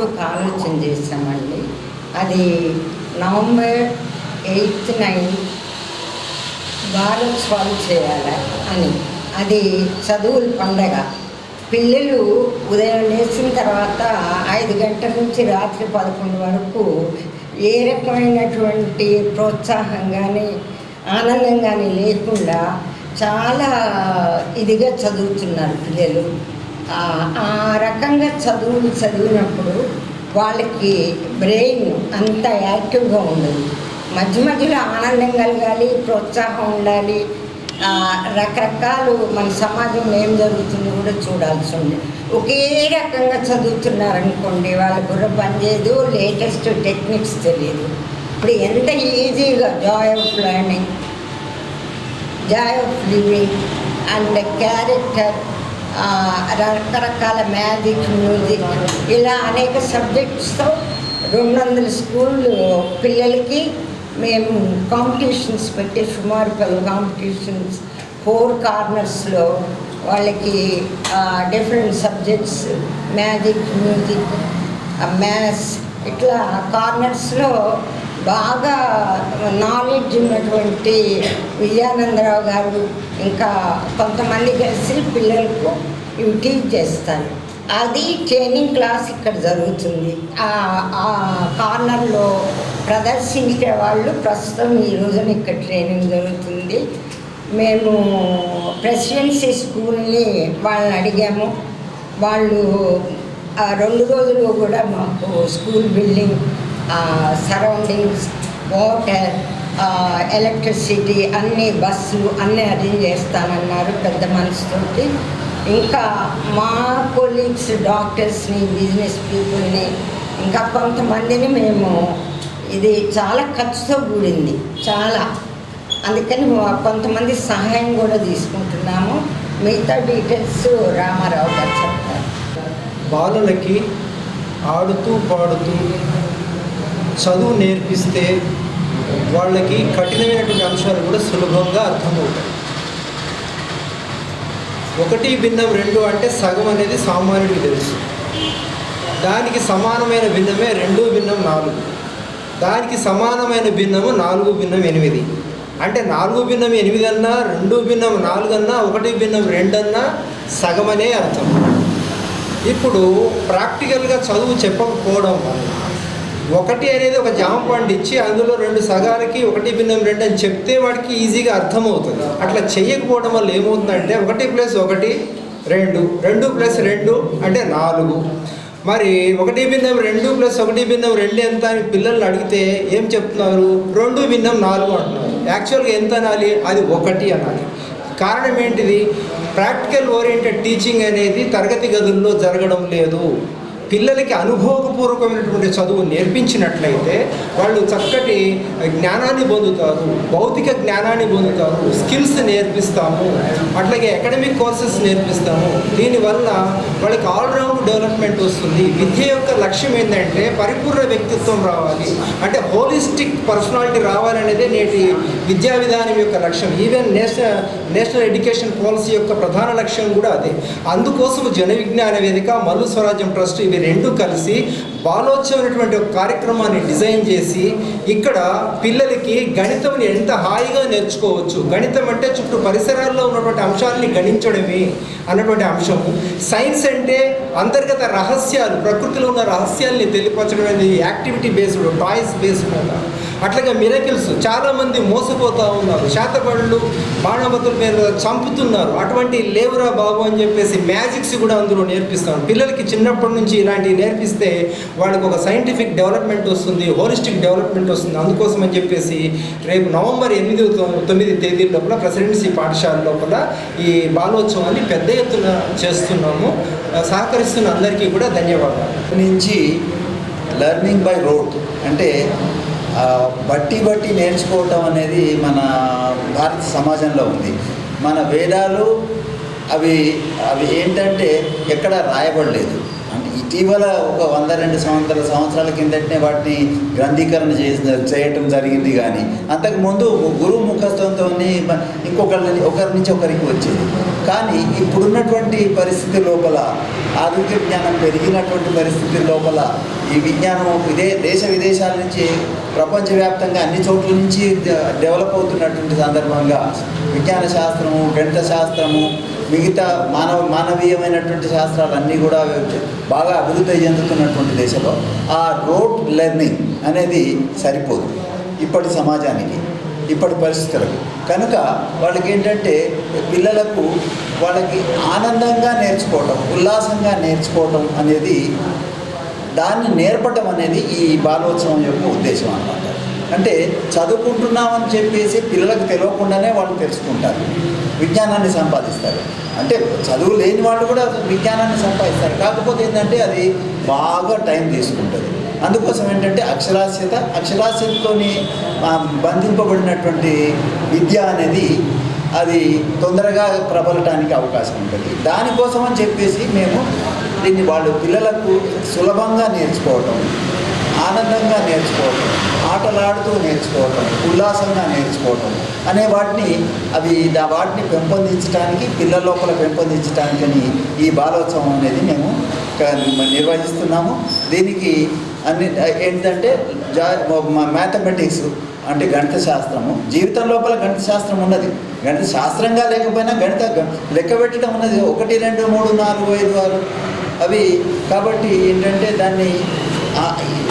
ఒక ఆలోచన చేసామండి. అది నవంబర్ 8, 9 వారోత్సవాలు చేయాలి అని. అది చదువుల పండగ. పిల్లలు ఉదయం లేచిన తర్వాత 5 గంటల నుంచి రాత్రి 11 వరకు ఏ రకమైనటువంటి ప్రోత్సాహం కానీ ఆనందం కానీ లేకుండా చాలా ఇదిగా చదువుతున్నారు పిల్లలు. ఆ రకంగా చదువులు చదివినప్పుడు వాళ్ళకి బ్రెయిన్ అంత యాక్టివ్గా ఉండదు. మధ్య మధ్యలో ఆనందం కలగాలి, ప్రోత్సాహం ఉండాలి. రకరకాలు మన సమాజంలో ఏం జరుగుతుందో కూడా చూడాల్సి ఉంది. ఒకే రకంగా చదువుతున్నారనుకోండి, వాళ్ళ బుర్ర పనిచేయదు, లేటెస్ట్ టెక్నిక్స్ తెలియదు. ఇప్పుడు ఎంత ఈజీగా Joy of learning, Joy of living and character, రకరకాల మ్యాజిక్, మ్యూజిక్, ఇలా అనేక సబ్జెక్ట్స్తో 200 స్కూళ్ళు పిల్లలకి మేము కాంపిటీషన్స్ పెట్టి సుమారు 10 కాంపిటీషన్స్ 4 కార్నర్స్లో వాళ్ళకి different subjects, magic, music, maths, ఇట్లా కార్నర్స్లో బాగా నాలెడ్జ్ ఉన్నటువంటి విజయానందరావు గారు ఇంకా కొంతమంది కలిసి పిల్లలకు ఇవి టీచ్ చేస్తారు. అది ట్రైనింగ్ క్లాస్ ఇక్కడ జరుగుతుంది. ఆ కార్నర్లో ప్రదర్శించే వాళ్ళు ప్రస్తుతం ఈ రోజున ఇక్కడ ట్రైనింగ్ జరుగుతుంది. మేము ప్రెసిడెన్సీ స్కూల్ని వాళ్ళని అడిగాము. వాళ్ళు 2 రోజులు కూడా మాకు school building, surroundings, water, electricity, అన్ని బస్సులు అన్నీ అరేంజ్ చేస్తానన్నారు పెద్ద మనసుతోటి. ఇంకా మా కొలీగ్స్, డాక్టర్స్ని, బిజినెస్ పీపుల్ని, ఇంకా కొంతమందిని మేము, ఇది చాలా ఖర్చుతో కూడింది చాలా, అందుకని కొంతమంది సహాయం కూడా తీసుకుంటున్నాము. మిగతా డీటెయిల్స్ రామారావు గారు చెప్తారు. బాలలకి ఆడుతూ పాడుతూ చదువు నేర్పిస్తే వాళ్ళకి కఠినమైనటువంటి అంశాలు కూడా సులభంగా అర్థమవుతాయి. 1+2 అంటే సగం అనేది సామాన్యుడికి తెలుసు. దానికి సమానమైన భిన్నమే 2+4. దానికి సమానమైన భిన్నము 4+8. అంటే 4+8 అన్నా, 2+4 అన్నా, 1+2 అన్నా సగమనే అర్థం. ఇప్పుడు ప్రాక్టికల్గా చదువు చెప్పకపోవడం వల్ల 1 అనేది ఒక జామ పండు ఇచ్చి అందులో 2 సగాలకి 1+2 అని చెప్తే వాడికి ఈజీగా అర్థమవుతుంది. అట్లా చేయకపోవడం వల్ల ఏమవుతుందంటే 1+1 2, 2+2 అంటే 4. మరి 1+2 + 1+2 ఎంత అని పిల్లల్ని అడిగితే ఏం చెప్తున్నారు? 2+4 అంటున్నారు. యాక్చువల్గా ఎంత అనాలి? అది 1 అనాలి. కారణం ఏంటిది? ప్రాక్టికల్ ఓరియంటెడ్ టీచింగ్ అనేది తరగతి గదుల్లో జరగడం లేదు. పిల్లలకి అనుభవపూర్వకమైనటువంటి చదువు నేర్పించినట్లయితే వాళ్ళు చక్కటి జ్ఞానాన్ని పొందుతారు, భౌతిక జ్ఞానాన్ని పొందుతారు, స్కిల్స్ నేర్పిస్తాము, అట్లాగే అకాడమిక్ కోర్సెస్ నేర్పిస్తాము. దీనివల్ల వాళ్ళకి ఆల్రౌండ్ డెవలప్మెంట్ వస్తుంది. విద్య యొక్క లక్ష్యం ఏంటంటే పరిపూర్ణ వ్యక్తిత్వం రావాలి, అంటే హోలిస్టిక్ పర్సనాలిటీ రావాలనేదే నేటి విద్యా విధానం యొక్క లక్ష్యం. ఈవెన్ నేషనల్ ఎడ్యుకేషన్ పాలసీ యొక్క ప్రధాన లక్ష్యం కూడా అదే. అందుకోసం జన విజ్ఞాన వేదిక, మల్లు స్వరాజ్యం ట్రస్ట్ ఇవి 2 కలిసి బాలోత్సవం అనేటువంటి ఒక కార్యక్రమాన్ని డిజైన్ చేసి ఇక్కడ పిల్లలకి గణితం ఎంత హాయిగా నేర్చుకోవచ్చు. గణితం అంటే చుట్టూ పరిసరాల్లో ఉన్నటువంటి అంశాలని గణించడమే అన్నటువంటి అంశము. సైన్స్ అంటే అంతర్గత రహస్యాలు, ప్రకృతిలో ఉన్న రహస్యాల్ని తెలియపరచడం అనేది యాక్టివిటీ బేస్డ్, టాయ్స్ బేస్డ్. అట్లాగే మిరకిల్స్, చాలామంది మోసపోతూ ఉన్నారు, శాతపడులు బాణమతుల మీద చంపుతున్నారు. అటువంటి లేవురా బాబు అని చెప్పేసి మ్యాజిక్స్ కూడా అందులో నేర్పిస్తాం. పిల్లలకి చిన్నప్పటి నుంచి ఇలాంటివి నేర్పిస్తే వాళ్ళకి ఒక సైంటిఫిక్ డెవలప్మెంట్ వస్తుంది, హోలిస్టిక్ డెవలప్మెంట్ వస్తుంది. అందుకోసం అని చెప్పేసి రేపు నవంబర్ 8, 9 తేదీల లోపల ప్రెసిడెన్సీ పాఠశాల లోపల ఈ బాలోత్సవాన్ని పెద్ద ఎత్తున చేస్తున్నాము. సహకరిస్తున్న అందరికీ కూడా ధన్యవాదాలు. నుంచి లెర్నింగ్ బై రోడ్ అంటే బట్టి నేర్చుకోవటం అనేది మన భారత సమాజంలో ఉంది. మన వేదాలు అవి ఏంటంటే ఎక్కడ రాయబడలేదు, అంటే ఇటీవల ఒక 100-200 సంవత్సరాల కిందటనే వాటిని గ్రంథీకరణ చేయటం జరిగింది. కానీ అంతకుముందు గురువు ముఖస్థంతో ఒకరి నుంచి ఒకరికి వచ్చేది. కానీ ఇప్పుడున్నటువంటి పరిస్థితి లోపల, ఆధునిక విజ్ఞానం పెరిగినటువంటి పరిస్థితి లోపల ఈ విజ్ఞానం దేశ విదేశాల నుంచి ప్రపంచవ్యాప్తంగా అన్ని చోట్ల నుంచి డెవలప్ అవుతున్నటువంటి సందర్భంగా విజ్ఞాన శాస్త్రము, గణిత శాస్త్రము, మిగతా మానవీయమైనటువంటి శాస్త్రాలన్నీ కూడా బాగా అభివృద్ధి చెందుతున్నటువంటి దేశంలో ఆ రోట్ లెర్నింగ్ అనేది సరిపోదు ఇప్పటి సమాజానికి, ఇప్పటి పరిస్థితులకు. కనుక వాళ్ళకి ఏంటంటే పిల్లలకు వాళ్ళకి ఆనందంగా నేర్చుకోవటం, ఉల్లాసంగా నేర్చుకోవటం అనేది, దాన్ని నేర్పటం అనేది ఈ బాలోత్సవం యొక్క ఉద్దేశం అన్నమాట. అంటే చదువుకుంటున్నామని చెప్పేసి పిల్లలకు తెలియకుండానే వాళ్ళు తెలుసుకుంటారు, విజ్ఞానాన్ని సంపాదిస్తారు. అంటే చదువు లేని వాళ్ళు కూడా విజ్ఞానాన్ని సంపాదిస్తారు. కాకపోతే ఏంటంటే అది బాగా టైం తీసుకుంటుంది. అందుకోసం ఏంటంటే అక్షరాస్యతతో బంధింపబడినటువంటి విద్య అనేది అది తొందరగా ప్రబలటానికి అవకాశం ఉంటుంది. దానికోసం అని చెప్పేసి మేము దీన్ని వాళ్ళు పిల్లలకు సులభంగా నేర్చుకోవటం, ఆనందంగా నేర్చుకోవటం, ఆటలాడుతూ నేర్చుకోవటం, ఉల్లాసంగా నేర్చుకోవటం అనే వాటిని పెంపొందించడానికి, పిల్లల లోపల పెంపొందించడానికని ఈ బాలోత్సవం అనేది మేము నిర్వహిస్తున్నాము. దీనికి ఏంటంటే మ్యాథమెటిక్స్ అంటే గణిత శాస్త్రము, జీవితం లోపల గణిత శాస్త్రం ఉన్నది. గణిత శాస్త్రంగా లేకపోయినా లెక్క పెట్టడం ఉన్నది. 1, 2, 3, 4, 5, 6 అవి. కాబట్టి ఏంటంటే దాన్ని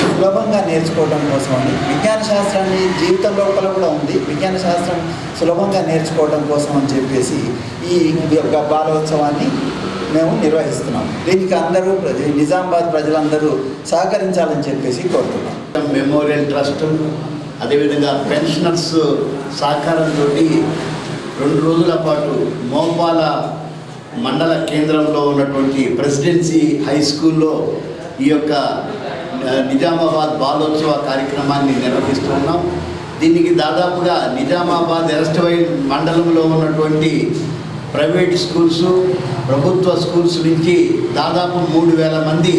సులభంగా నేర్చుకోవడం కోసమని విజ్ఞాన శాస్త్రాన్ని జీవితం లోపల కూడా ఉంది. విజ్ఞాన శాస్త్రం సులభంగా నేర్చుకోవడం కోసం అని చెప్పేసి ఈ బాలోత్సవాన్ని మేము నిర్వహిస్తున్నాం. దీనికి అందరూ నిజామాబాద్ ప్రజలందరూ సహకరించాలని చెప్పేసి కోరుతున్నాం. మెమోరియల్ ట్రస్ట్, అదేవిధంగా పెన్షనర్స్ సహకారంతో 2 రోజుల పాటు మోపాల మండల కేంద్రంలో ఉన్నటువంటి ప్రెసిడెన్సీ హై స్కూల్లో ఈ యొక్క నిజామాబాద్ బాలోత్సవ కార్యక్రమాన్ని నిర్వహిస్తున్నాం. దీనికి దాదాపుగా నిజామాబాద్ ఎరస్టవైల్ మండలంలో ఉన్నటువంటి ప్రైవేట్ స్కూల్స్, ప్రభుత్వ స్కూల్స్ నుంచి దాదాపు 3,000 మంది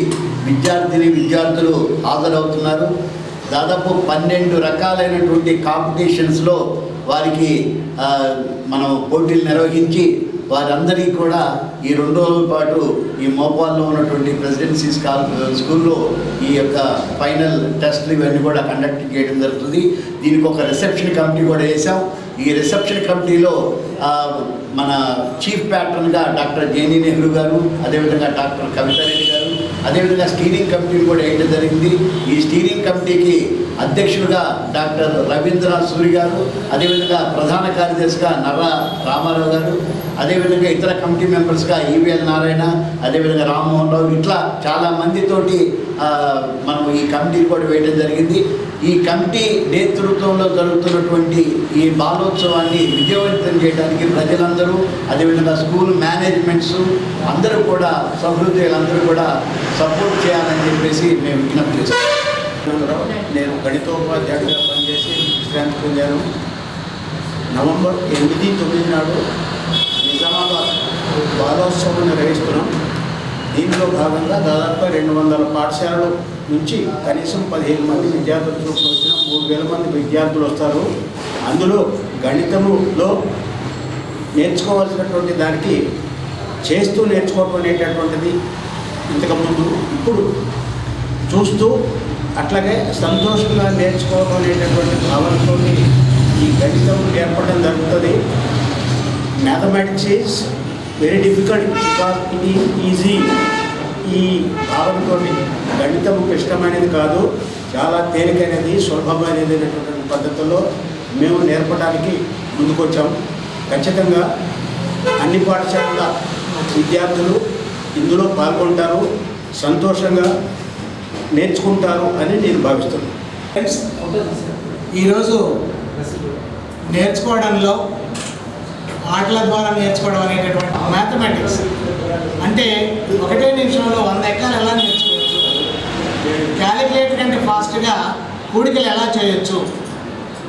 విద్యార్థులు హాజరవుతున్నారు. దాదాపు 12 రకాలైనటువంటి కాంపిటీషన్స్లో వారికి మనం పోటీలు నిర్వహించి వారందరికీ కూడా ఈ 2 రోజుల పాటు ఈ మోపాల్లో ఉన్నటువంటి ప్రెసిడెన్సీ స్కూల్లో ఈ యొక్క ఫైనల్ టెస్ట్లు ఇవన్నీ కూడా కండక్ట్ చేయడం జరుగుతుంది. దీనికి ఒక రిసెప్షన్ కమిటీ కూడా వేసాం. ఈ రిసెప్షన్ కమిటీలో మన చీఫ్ ప్యాట్రన్గా డాక్టర్ జేనీ నెహ్రూ గారు, అదేవిధంగా డాక్టర్ కవితారెడ్డి గారు, అదేవిధంగా స్టీరింగ్ కమిటీ కూడా వేయడం జరిగింది. ఈ స్టీరింగ్ కమిటీకి అధ్యక్షుడిగా డాక్టర్ రవీంద్రనాథ్ సూరి గారు, అదేవిధంగా ప్రధాన కార్యదర్శిగా నర్రా రామారావు గారు, అదేవిధంగా ఇతర కమిటీ మెంబర్స్గా ఈవీఎల్ నారాయణ, అదేవిధంగా రామ్మోహన్ రావు, ఇట్లా చాలామందితోటి మనం ఈ కమిటీ కూడా వేయడం జరిగింది. ఈ కమిటీ నేతృత్వంలో జరుగుతున్నటువంటి ఈ బాలోత్సవాన్ని విజయవంతం చేయడానికి ప్రజలందరూ, అదేవిధంగా స్కూల్ మేనేజ్మెంట్స్ అందరూ కూడా, సహృదయులందరూ కూడా సపోర్ట్ చేయాలని చెప్పేసి మేము విజ్ఞప్తి చేస్తాం. నేను గణితోపాధ్యాయుడిగా పనిచేసి విశ్రాంతి పొందాను. నవంబర్ 8, 9 నాడు నిజామాబాద్ బాలోత్సవం నిర్వహిస్తున్నాం. దీంట్లో భాగంగా దాదాపుగా 200 పాఠశాలల నుంచి కనీసం 15 మంది విద్యార్థులు వచ్చిన 3,000 మంది విద్యార్థులు వస్తారు. అందులో గణితములో నేర్చుకోవాల్సినటువంటి దానికి చేస్తూ నేర్చుకోవడం అనేటటువంటిది ఇంతకుముందు, ఇప్పుడు చూస్తూ అట్లాగే సంతోషంగా నేర్చుకోవడం అనేటటువంటి భావనతో ఈ గణితం ఏర్పడడం జరుగుతుంది. Mathematics is very difficult because it is easy. ఈ భావనతో గణితం క్లిష్టమైనది కాదు, చాలా తేలికైనది, సులభమైనది అనేటువంటి పద్ధతుల్లో మేము నేర్పడానికి ముందుకొచ్చాం. ఖచ్చితంగా అన్ని పాఠశాలల విద్యార్థులు ఇందులో పాల్గొంటారు, సంతోషంగా నేర్చుకుంటారు అని నేను భావిస్తున్నాను. ఈరోజు నేర్చుకోవడంలో ఆటల ద్వారా నేర్చుకోవడం అనేటటువంటి మ్యాథమెటిక్స్ అంటే 1 నిమిషంలో 100 ఎక్కాలు ఎలా నేర్చుకోవచ్చు, క్యాలిక్యులేటర్ కంటే ఫాస్ట్గా కూడికలు ఎలా చేయొచ్చు,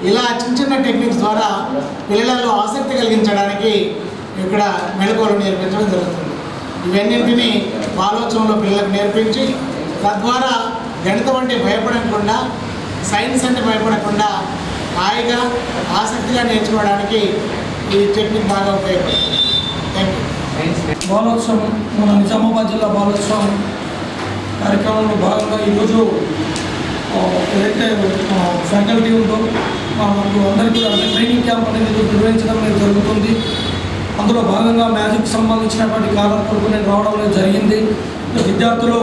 ఇలా చిన్న టెక్నిక్స్ ద్వారా పిల్లలలో ఆసక్తి కలిగించడానికి ఇక్కడ మెళకువలు నేర్పించడం జరుగుతుంది. ఇవన్నింటినీ బాలోత్సవంలో పిల్లలకు నేర్పించి తద్వారా గణితం అంటే భయపడకుండా, సైన్స్ అంటే భయపడకుండా హాయిగా ఆసక్తిగా నేర్చుకోవడానికి ఈ టెక్నిక్ బాగా ఉపయోగపడుతుంది. Thank you. బాలోత్సవం మన నిజామాబాద్ జిల్లా బాలోత్సవం కార్యక్రమంలో భాగంగా ఈరోజు ఏదైతే ఫ్యాకల్టీ ఉందో మాకు అందరికీ కూడా ట్రైనింగ్ క్యాంప్ అనేది నిర్వహించడం అనేది జరుగుతుంది. అందులో భాగంగా మ్యాజిక్ సంబంధించినటువంటి కార్యక్రమాలకు నేను రావడం అనేది జరిగింది. విద్యార్థులు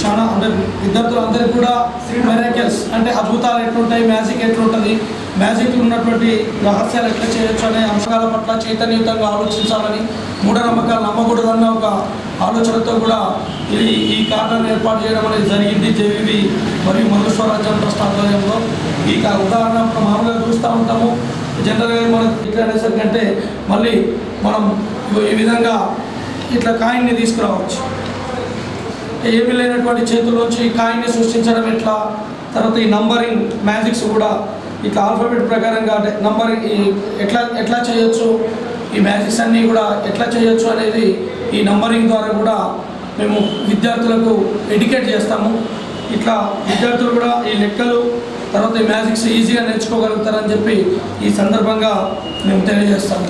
చాలా అంటే విద్యార్థులందరికీ కూడా మెరాకిల్స్ అంటే అద్భుతాలు ఎట్లుంటాయి, మ్యాజిక్ ఎట్లుంటుంది, మ్యాజిక్లో ఉన్నటువంటి రహస్యాలు ఎట్లా చేయొచ్చు అనే అంశాల పట్ల చైతన్యయుతంగా ఆలోచించాలని, మూఢనమ్మకాలు నమ్మకూడదన్న ఒక ఆలోచనతో కూడా ఈ కార్యాన్ని ఏర్పాటు చేయడం అనేది జరిగింది. జేవీవి మరియు మధు స్వరాజ్యం ట్రస్ట్ ఆధ్వర్యంలో. ఈ ఉదాహరణ మామూలుగా చూస్తూ ఉంటాము. జనరల్గా మనం ఇట్లా అనేసరికంటే మళ్ళీ మనం ఈ విధంగా ఇట్లా కాయిన్ని తీసుకురావచ్చు. ఏమీ లేనటువంటి చేతుల్లోంచి కాయిన్ని సృష్టించడం ఎట్లా, తర్వాత ఈ నంబరింగ్ మ్యాజిక్స్ కూడా ఇట్లా ఆల్ఫాబెట్ ప్రకారంగా అంటే నంబరింగ్ ఎట్లా చేయొచ్చు, ఈ మ్యాజిక్స్ అన్నీ కూడా ఎట్లా చేయొచ్చు అనేది ఈ నంబరింగ్ ద్వారా కూడా మేము విద్యార్థులకు ఎడ్యుకేట్ చేస్తాము. ఇట్లా విద్యార్థులు కూడా ఈ లెక్కలు తర్వాత ఈ మ్యాజిక్స్ ఈజీగా నేర్చుకోగలుగుతారని చెప్పి ఈ సందర్భంగా మేము తెలియజేస్తాము.